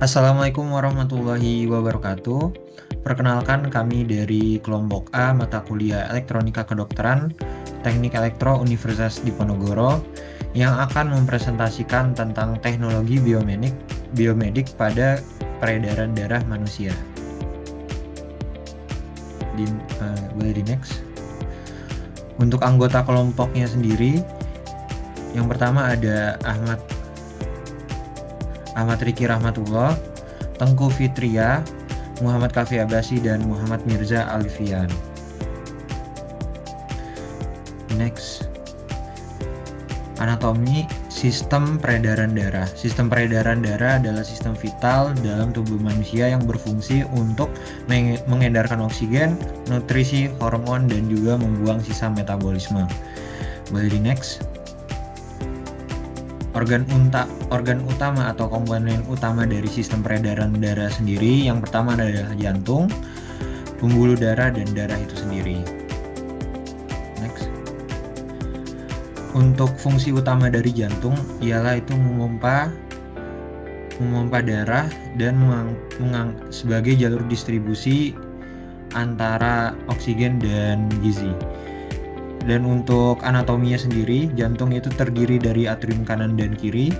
Assalamualaikum warahmatullahi wabarakatuh. Perkenalkan, kami dari kelompok A mata kuliah Elektronika Kedokteran Teknik Elektro Universitas Diponegoro yang akan mempresentasikan tentang teknologi biomedik pada peredaran darah manusia. Boleh di next. Untuk anggota kelompoknya sendiri, yang pertama ada Ahmad Riki Rahmatullah, Tengku Fitria, Muhammad Kafi Abasi, dan Muhammad Mirza Alfian. Next. Anatomi sistem peredaran darah. Sistem peredaran darah adalah sistem vital dalam tubuh manusia yang berfungsi untuk mengedarkan oksigen, nutrisi, hormon, dan juga membuang sisa metabolisme. Boleh di next. Organ utama atau komponen utama dari sistem peredaran darah sendiri, yang pertama adalah jantung, pembuluh darah, dan darah itu sendiri. Next. Untuk fungsi utama dari jantung ialah itu memompa darah dan sebagai jalur distribusi antara oksigen dan gizi. Dan untuk anatominya sendiri, jantung itu terdiri dari atrium kanan dan kiri,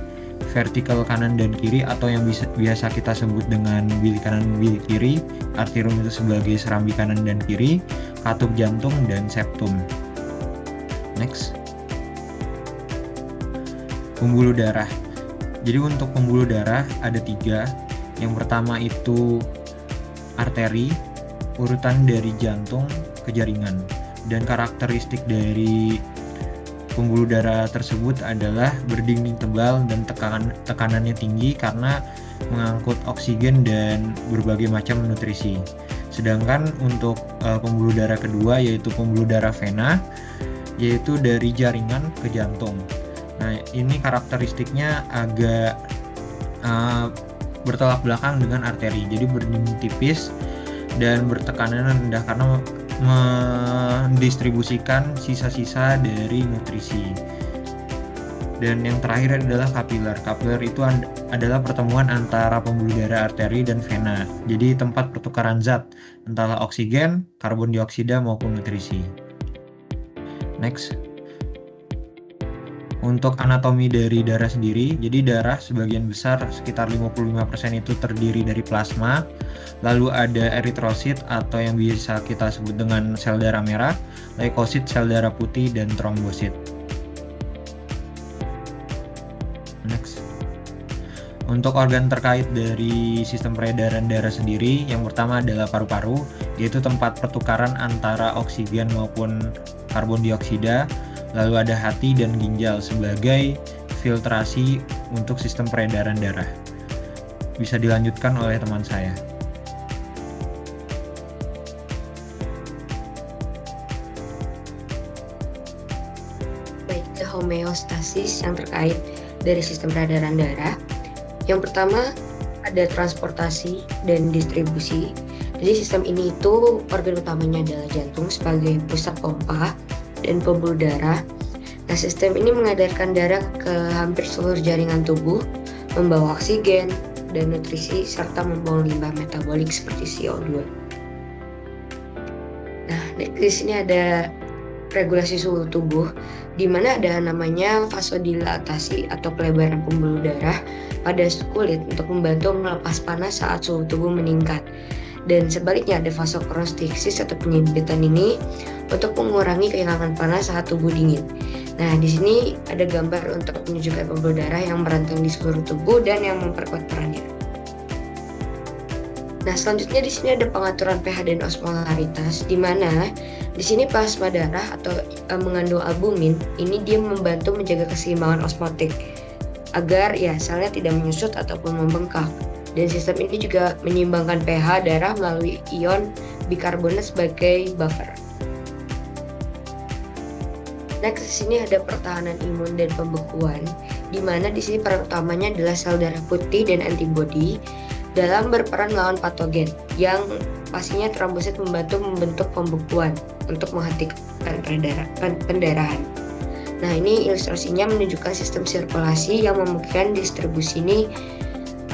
vertikal kanan dan kiri, atau yang biasa kita sebut dengan bilik kanan bilik kiri, arterium itu sebagai serambi kanan dan kiri, katup jantung, dan septum. Next. Pembuluh darah. Jadi untuk pembuluh darah ada 3. Yang pertama itu arteri, urutan dari jantung ke jaringan. Dan karakteristik dari pembuluh darah tersebut adalah berdinding tebal dan tekanannya tinggi karena mengangkut oksigen dan berbagai macam nutrisi. Sedangkan untuk pembuluh darah kedua yaitu pembuluh darah vena, yaitu dari jaringan ke jantung. Nah, ini karakteristiknya agak bertolak belakang dengan arteri. Jadi berdinding tipis dan bertekanan rendah karena mendistribusikan sisa-sisa dari nutrisi. Dan yang terakhir adalah kapiler. Kapiler itu adalah pertemuan antara pembuluh darah arteri dan vena. Jadi tempat pertukaran zat, entahlah oksigen, karbon dioksida maupun nutrisi. Next. Untuk anatomi dari darah sendiri, jadi darah sebagian besar sekitar 55% itu terdiri dari plasma, lalu ada eritrosit atau yang bisa kita sebut dengan sel darah merah, leukosit, sel darah putih, dan trombosit. Next. Untuk organ terkait dari sistem peredaran darah sendiri, yang pertama adalah paru-paru, yaitu tempat pertukaran antara oksigen maupun karbon dioksida. Lalu ada hati dan ginjal sebagai filtrasi untuk sistem peredaran darah. Bisa dilanjutkan oleh teman saya. Baik, ke homeostasis yang terkait dari sistem peredaran darah. Yang pertama ada transportasi dan distribusi. Jadi sistem ini itu organ utamanya adalah jantung sebagai pusat pompa dan pembuluh darah. Nah, sistem ini mengedarkan darah ke hampir seluruh jaringan tubuh, membawa oksigen dan nutrisi serta membuang limbah metabolik seperti CO2. Nah, di sini ada regulasi suhu tubuh, di mana ada namanya vasodilatasi atau pelebaran pembuluh darah pada kulit untuk membantu melepas panas saat suhu tubuh meningkat. Dan sebaliknya ada vasokonstriksis atau penyempitan ini untuk mengurangi kehilangan panas saat tubuh dingin. Nah, di sini ada gambar untuk menunjukkan pembuluh darah yang merentang di seluruh tubuh dan yang memperkuat perannya. Nah, selanjutnya di sini ada pengaturan pH dan osmolaritas, di mana di sini plasma darah atau mengandung albumin ini dia membantu menjaga keseimbangan osmotik agar selnya tidak menyusut ataupun membengkak. Dan sistem ini juga menyeimbangkan pH darah melalui ion bikarbonat sebagai buffer. Next, di sini ada pertahanan imun dan pembekuan, di mana di sini peran utamanya adalah sel darah putih dan antibodi dalam berperan melawan patogen, yang pastinya trombosit membentuk pembekuan untuk menghentikan pendarahan. Nah, ini ilustrasinya menunjukkan sistem sirkulasi yang memungkinkan distribusi ini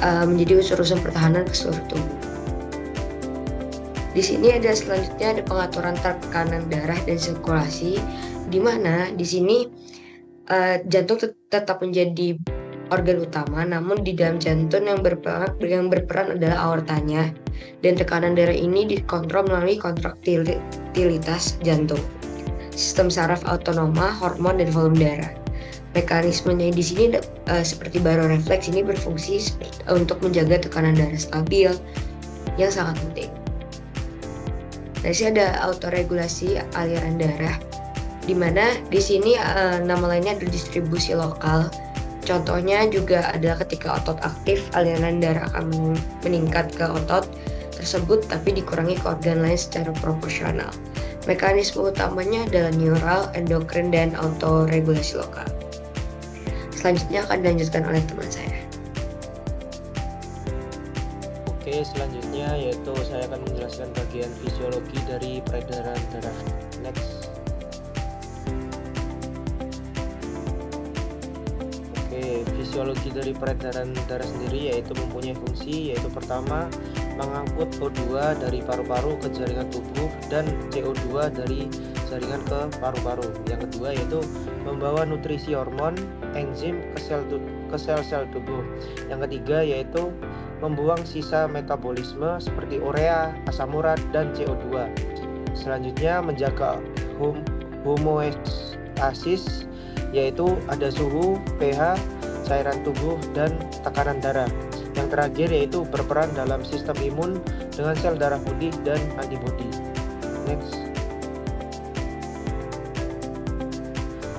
menjadi unsur-unsur pertahanan ke seluruh tubuh. Di sini selanjutnya ada pengaturan tekanan darah dan sirkulasi, di mana di sini jantung tetap menjadi organ utama, namun di dalam jantung yang berperan adalah aortanya, dan tekanan darah ini dikontrol melalui kontraktilitas jantung, sistem saraf autonoma, hormon, dan volume darah. Mekanismenya di sini seperti barorefleks ini berfungsi untuk menjaga tekanan darah stabil yang sangat penting. Di sini ada autoregulasi aliran darah, di mana di sini nama lainnya adalah distribusi lokal. Contohnya juga adalah ketika otot aktif, aliran darah akan meningkat ke otot tersebut tapi dikurangi ke organ lain secara proporsional. Mekanisme utamanya adalah neural, endokrin, dan autoregulasi lokal. Selanjutnya akan dilanjutkan oleh teman saya. Oke, selanjutnya yaitu saya akan menjelaskan bagian fisiologi dari peredaran darah. Next. Fisiologi dari peredaran darah sendiri yaitu mempunyai fungsi, yaitu pertama mengangkut O2 dari paru-paru ke jaringan tubuh dan CO2 dari jaringan ke paru-paru. Yang kedua yaitu membawa nutrisi, hormon, enzim ke sel-sel tubuh. Yang ketiga yaitu membuang sisa metabolisme seperti urea, asam urat, dan CO2. Selanjutnya menjaga homeostasis, yaitu ada suhu, pH, cairan tubuh, dan tekanan darah. Yang terakhir yaitu berperan dalam sistem imun dengan sel darah putih dan antibodi. Next.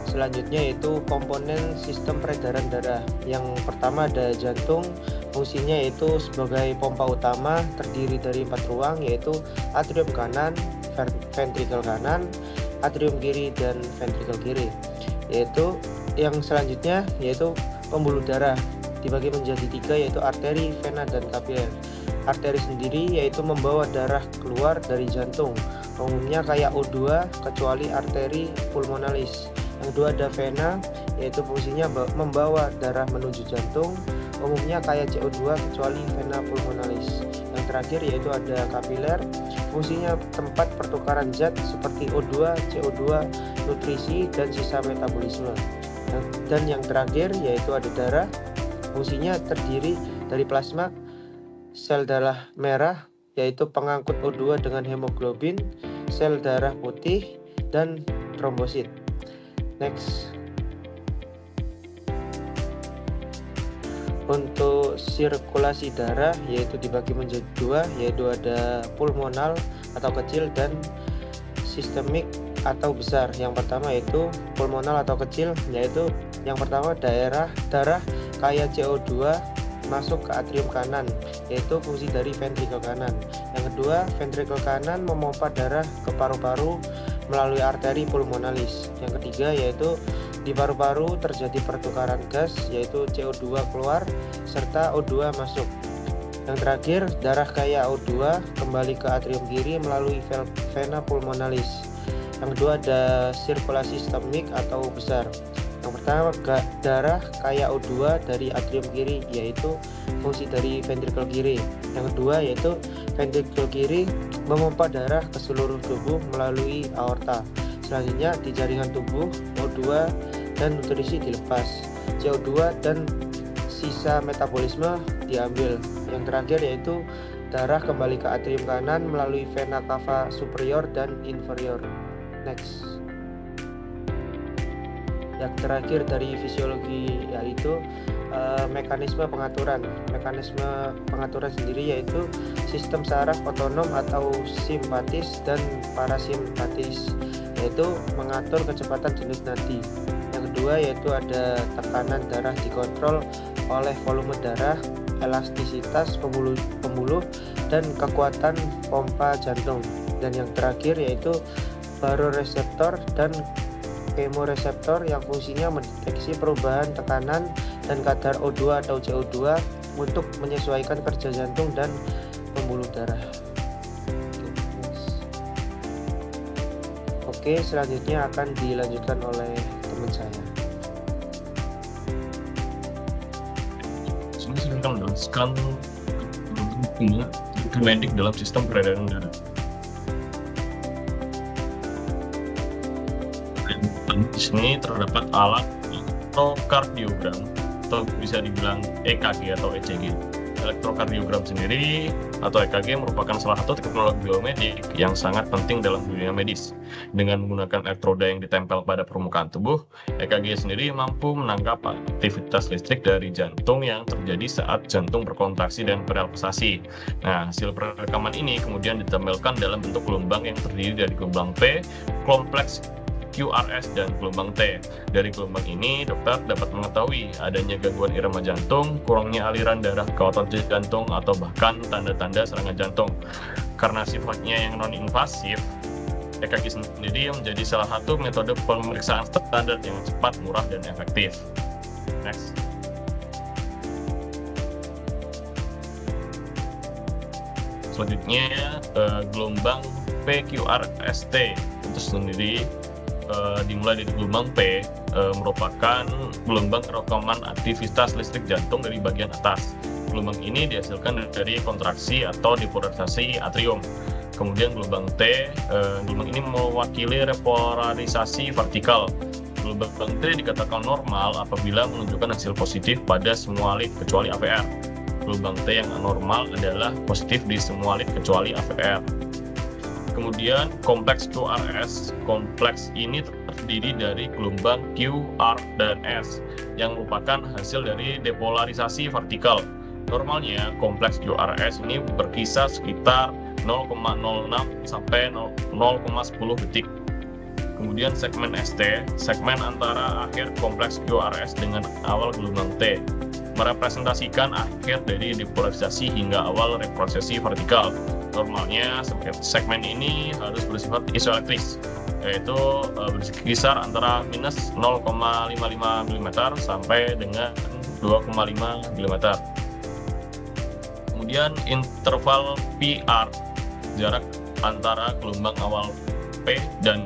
Selanjutnya yaitu komponen sistem peredaran darah. Yang pertama ada jantung. Fungsinya yaitu sebagai pompa utama, terdiri dari 4 ruang, yaitu atrium kanan, ventrikel kanan, atrium kiri, dan ventrikel kiri. Yaitu yang selanjutnya yaitu pembuluh darah, dibagi menjadi 3, yaitu arteri, vena, dan kapiler. Arteri sendiri yaitu membawa darah keluar dari jantung, umumnya kayak O2 kecuali arteri pulmonalis. Yang kedua ada vena, yaitu fungsinya membawa darah menuju jantung, umumnya kayak CO2 kecuali vena pulmonalis. Yang terakhir yaitu ada kapiler, fungsinya tempat pertukaran zat seperti O2, CO2, nutrisi, dan sisa metabolisme. Dan yang terakhir yaitu ada darah, fungsinya terdiri dari plasma, sel darah merah yaitu pengangkut O2 dengan hemoglobin, sel darah putih, dan trombosit. Next. Untuk sirkulasi darah yaitu dibagi menjadi 2, yaitu ada pulmonal atau kecil dan sistemik atau besar. Yang pertama yaitu pulmonal atau kecil, yaitu yang pertama darah kaya CO2 masuk ke atrium kanan, yaitu fungsi dari ventrikel kanan. Yang kedua, ventrikel kanan memompa darah ke paru-paru melalui arteri pulmonalis. Yang ketiga yaitu di paru-paru terjadi pertukaran gas, yaitu CO2 keluar serta O2 masuk. Yang terakhir, darah kaya O2 kembali ke atrium kiri melalui vena pulmonalis. Yang kedua ada sirkulasi sistemik atau besar. Yang pertama darah kaya O2 dari atrium kiri, yaitu fungsi dari ventrikel kiri. Yang kedua yaitu ventrikel kiri memompa darah ke seluruh tubuh melalui aorta. Selanjutnya di jaringan tubuh O2 dan nutrisi dilepas, CO2 dan sisa metabolisme diambil. Yang terakhir yaitu darah kembali ke atrium kanan melalui vena cava superior dan inferior. Next. Yang terakhir dari fisiologi yaitu mekanisme pengaturan. Mekanisme pengaturan sendiri yaitu sistem saraf otonom atau simpatis dan parasimpatis, yaitu mengatur kecepatan jenis nadi. Yang kedua yaitu ada tekanan darah dikontrol oleh volume darah, elastisitas pembuluh, dan kekuatan pompa jantung. Dan yang terakhir yaitu baroreseptor dan kemoreseptor yang fungsinya mendeteksi perubahan tekanan dan kadar O2 atau CO2 untuk menyesuaikan kerja jantung dan pembuluh darah. Oke, selanjutnya akan dilanjutkan oleh teman saya. Selanjutnya akan menjelaskan medik dalam sistem peredaran darah. Di sini terdapat alat elektrokardiogram atau bisa dibilang EKG atau ECG. Elektrokardiogram sendiri atau EKG merupakan salah satu teknologi biomedik yang sangat penting dalam dunia medis. Dengan menggunakan elektroda yang ditempel pada permukaan tubuh, EKG sendiri mampu menangkap aktivitas listrik dari jantung yang terjadi saat jantung berkontraksi dan berrelaksasi. Nah, hasil perekaman ini kemudian ditempelkan dalam bentuk gelombang yang terdiri dari gelombang P, kompleks QRS, dan gelombang T. Dari gelombang ini, dokter dapat mengetahui adanya gangguan irama jantung, kurangnya aliran darah ke otot jantung, atau bahkan tanda-tanda serangan jantung. Karena sifatnya yang non-invasif, EKG sendiri menjadi salah satu metode pemeriksaan standar yang cepat, murah, dan efektif. Next. Selanjutnya, gelombang PQRST itu sendiri dimulai dari gelombang P, merupakan gelombang rekaman aktivitas listrik jantung dari bagian atas. Gelombang ini dihasilkan dari kontraksi atau depolarisasi atrium. Kemudian gelombang T, gelombang ini mewakili repolarisasi vertikal. Gelombang T dikatakan normal apabila menunjukkan hasil positif pada semua lead kecuali AVR. Gelombang T yang anormal adalah positif di semua lead kecuali AVR. Kemudian kompleks QRS, kompleks ini terdiri dari gelombang Q, R, dan S yang merupakan hasil dari depolarisasi vertikal. Normalnya kompleks QRS ini berkisar sekitar 0,06 sampai 0,10 detik. Kemudian segmen ST, segmen antara akhir kompleks QRS dengan awal gelombang T, merepresentasikan akhir dari depolarisasi hingga awal reprosesi vertikal. Normalnya segmen ini harus bersifat isoelektris, yaitu berkisar antara minus 0,55 mm sampai dengan 2,5 mm. Kemudian interval PR, jarak antara gelombang awal P dan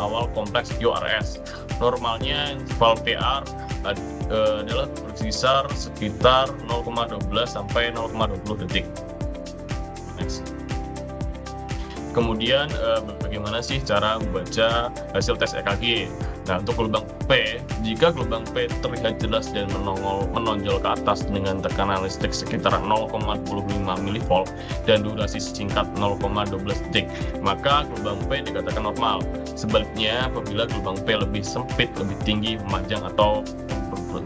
awal kompleks QRS. Normalnya interval PR adalah berkisar sekitar 0,12 sampai 0,20 detik. Next. Kemudian bagaimana sih cara membaca hasil tes EKG? Nah, untuk gelombang P, jika gelombang P terlihat jelas dan menonjol ke atas dengan tekanan listrik sekitar 0,25 mV dan durasi singkat 0,12 detik, maka gelombang P dikatakan normal. Sebaliknya, apabila gelombang P lebih sempit, lebih tinggi, memanjang, atau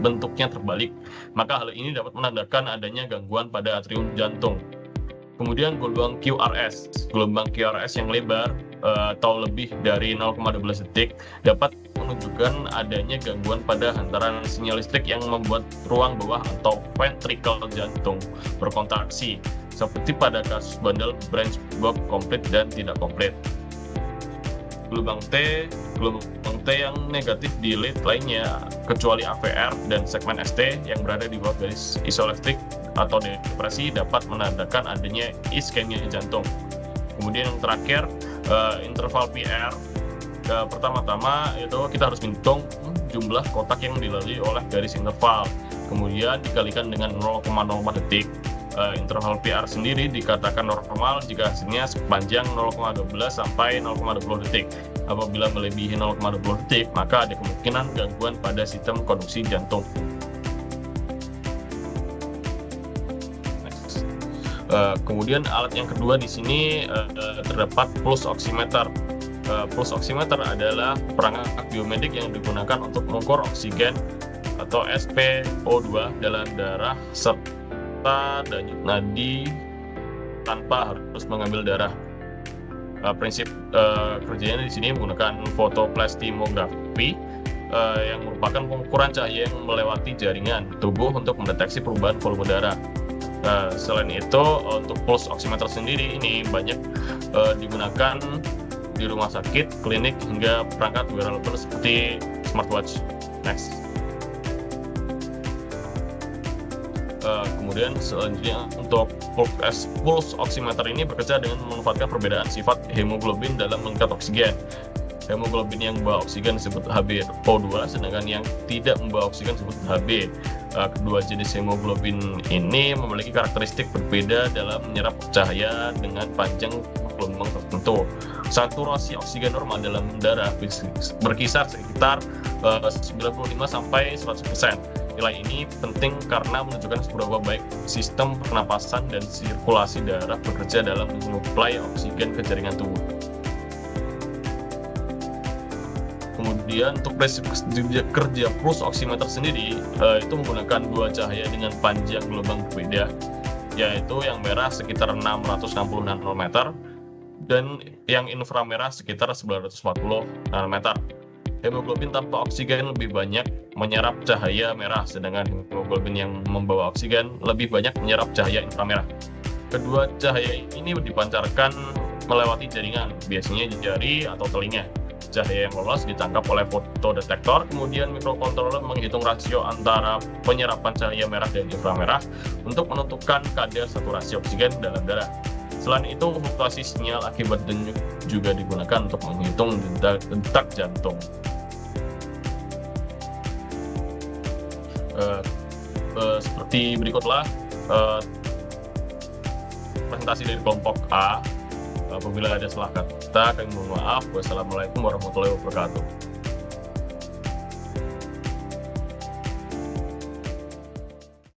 bentuknya terbalik, maka hal ini dapat menandakan adanya gangguan pada atrium jantung. Kemudian gelombang QRS, gelombang QRS yang lebar atau lebih dari 0,12 detik dapat menunjukkan adanya gangguan pada hantaran sinyal listrik yang membuat ruang bawah atau ventricle jantung berkontraksi, seperti pada kasus bandel branch block komplit dan tidak komplit. Gelombang T yang negatif di lead lainnya kecuali AVR dan segmen ST yang berada di bawah garis isoelektrik atau depresi dapat menandakan adanya iskemia jantung. Kemudian yang terakhir, interval PR. Pertama-tama itu kita harus menghitung jumlah kotak yang dilalui oleh garis interval, kemudian dikalikan dengan 0,04 detik. Interval PR sendiri dikatakan normal jika hasilnya sepanjang 0,12 sampai 0,20 detik. Apabila melebihi 0,20 detik, maka ada kemungkinan gangguan pada sistem konduksi jantung. Kemudian alat yang kedua di sini terdapat pulse oximeter. Pulse oximeter adalah perangkat biomedik yang digunakan untuk mengukur oksigen atau SpO2 dalam darah serta denyut nadi tanpa harus mengambil darah. Prinsip kerjanya di sini menggunakan fotoplastimografi yang merupakan pengukuran cahaya yang melewati jaringan tubuh untuk mendeteksi perubahan volume darah. Selain itu, untuk pulse oximeter sendiri ini banyak digunakan di rumah sakit, klinik, hingga perangkat wearable seperti smartwatch. Next. Kemudian selanjutnya untuk pulse oximeter ini bekerja dengan memanfaatkan perbedaan sifat hemoglobin dalam mengikat oksigen. Hemoglobin yang membawa oksigen disebut HbO2, sedangkan yang tidak membawa oksigen disebut Hb. Kedua jenis hemoglobin ini memiliki karakteristik berbeda dalam menyerap cahaya dengan panjang gelombang tertentu. Saturasi oksigen normal dalam darah berkisar sekitar 95-100%. Nilai ini penting karena menunjukkan seberapa baik sistem pernapasan dan sirkulasi darah bekerja dalam menyuplai oksigen ke jaringan tubuh. Kemudian untuk prinsip kerja pulse oximeter sendiri itu menggunakan dua cahaya dengan panjang gelombang berbeda, yaitu yang merah sekitar 660 nanometer dan yang inframerah sekitar 940 nanometer. Hemoglobin tanpa oksigen lebih banyak menyerap cahaya merah, sedangkan hemoglobin yang membawa oksigen lebih banyak menyerap cahaya inframerah. Kedua cahaya ini dipancarkan melewati jaringan, biasanya jari atau telinga. Cahaya yang lolos ditangkap oleh fotodetektor, kemudian mikrokontroler menghitung rasio antara penyerapan cahaya merah dan inframerah untuk menentukan kadar saturasi oksigen dalam darah. Selain itu, fluktuasi sinyal akibat denyut juga digunakan untuk menghitung detak jantung. Seperti berikutlah presentasi dari kelompok A. Apabila ada salah kata, kami mohon maaf. Wassalamualaikum warahmatullahi wabarakatuh.